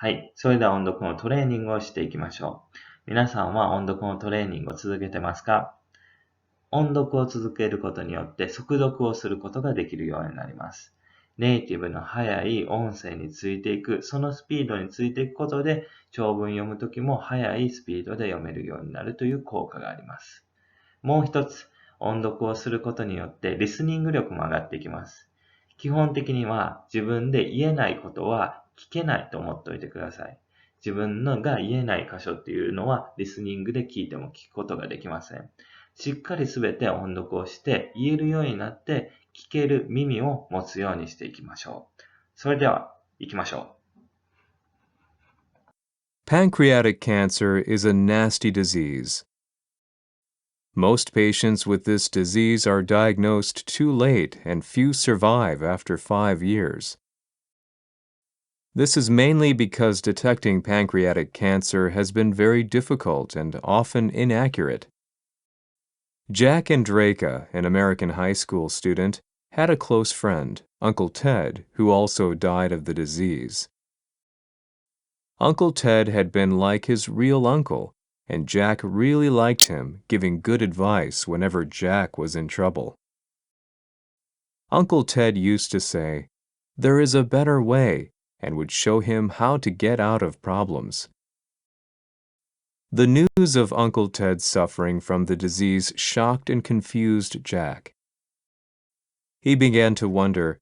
はい。それでは音読のトレーニングをしていきましょう。皆さんは音読のトレーニングを続けてますか？音読を続けることによって速読をすることができるようになります。ネイティブの速い音声についていく、そのスピードについていくことで、長文読むときも速いスピードで読めるようになるという効果があります。もう一つ、音読をすることによってリスニング力も上がっていきます。基本的には自分で言えないことは聞けないと思っておいてください。自分のが言えない箇所っていうのはリスニングで聞いても聞くことができません。しっかりすべて音読をして言えるようになって聞ける耳を持つようにしていきましょう。それでは行きましょう。Pancreatic cancer is a nasty disease. Most patients with this disease are diagnosed too late and few survive after 5 years. This is mainly because detecting pancreatic cancer has been very difficult and often inaccurate. Jack Andraka, an American high school student, had a close friend, Uncle Ted, who also died of the disease. Uncle Ted had been like his real uncle, and Jack really liked him, giving good advice whenever Jack was in trouble. Uncle Ted used to say, "There is a better way," and would show him how to get out of problems. The news of Uncle Ted's suffering from the disease shocked and confused Jack. He began to wonder,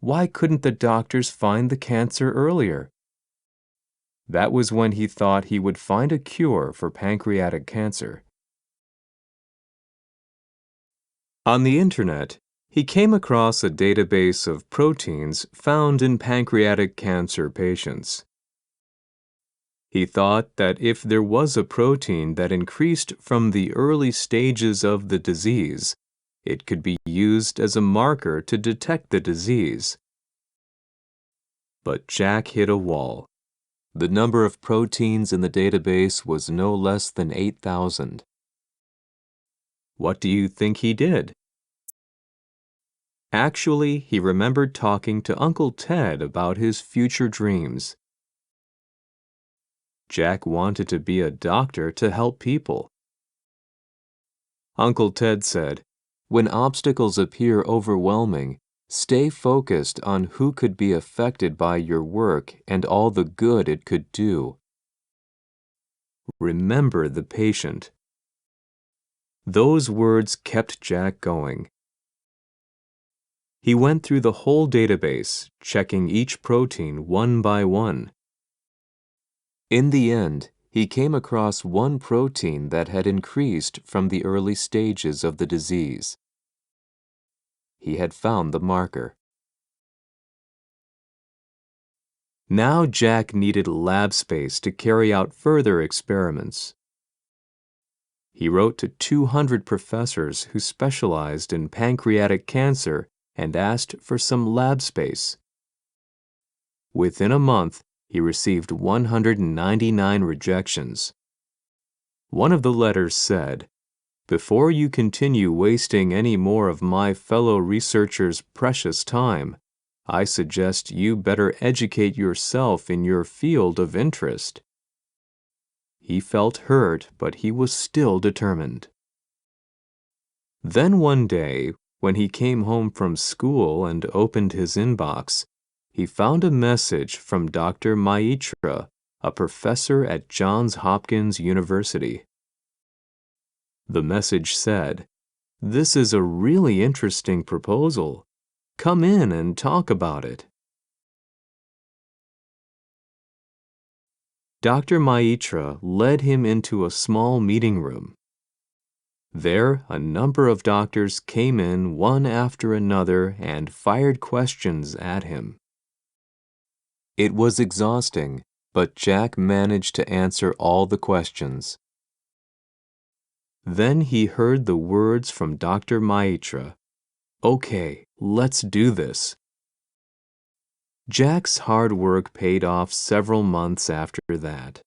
why couldn't the doctors find the cancer earlier? That was when he thought he would find a cure for pancreatic cancer. On the internet, he came across a database of proteins found in pancreatic cancer patients. He thought that if there was a protein that increased from the early stages of the disease, it could be used as a marker to detect the disease. But Jack hit a wall. The number of proteins in the database was no less than 8,000. What do you think he did? Actually, he remembered talking to Uncle Ted about his future dreams. Jack wanted to be a doctor to help people. Uncle Ted said, "When obstacles appear overwhelming, stay focused on who could be affected by your work and all the good it could do. Remember the patient." Those words kept Jack going. He went through the whole database, checking each protein one by one. In the end, he came across one protein that had increased from the early stages of the disease. He had found the marker. Now Jack needed lab space to carry out further experiments. He wrote to 200 professors who specialized in pancreatic cancer and asked for some lab space. Within a month, he received 199 rejections. One of the letters said, "Before you continue wasting any more of my fellow researchers' precious time, I suggest you better educate yourself in your field of interest." He felt hurt, but he was still determined. Then one day, when he came home from school and opened his inbox, he found a message from Dr. Maitra, a professor at Johns Hopkins University. The message said, "This is a really interesting proposal. Come in and talk about it." Dr. Maitra led him into a small meeting room. There, a number of doctors came in one after another and fired questions at him. It was exhausting, but Jack managed to answer all the questions. Then he heard the words from Dr. Maitra, "Okay, let's do this." Jack's hard work paid off several months after that.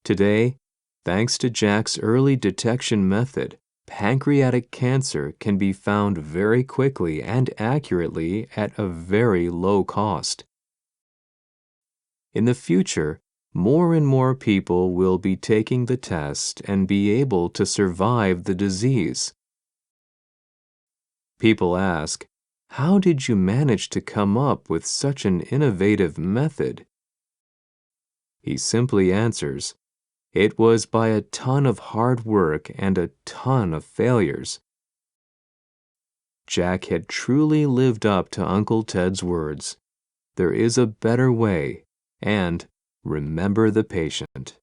Today, thanks to Jack's early detection method, pancreatic cancer can be found very quickly and accurately at a very low cost. In the future, more and more people will be taking the test and be able to survive the disease. People ask, "How did you manage to come up with such an innovative method?" He simply answers, "It was by a ton of hard work and a ton of failures." Jack had truly lived up to Uncle Ted's words. There is a better way, and remember the patient.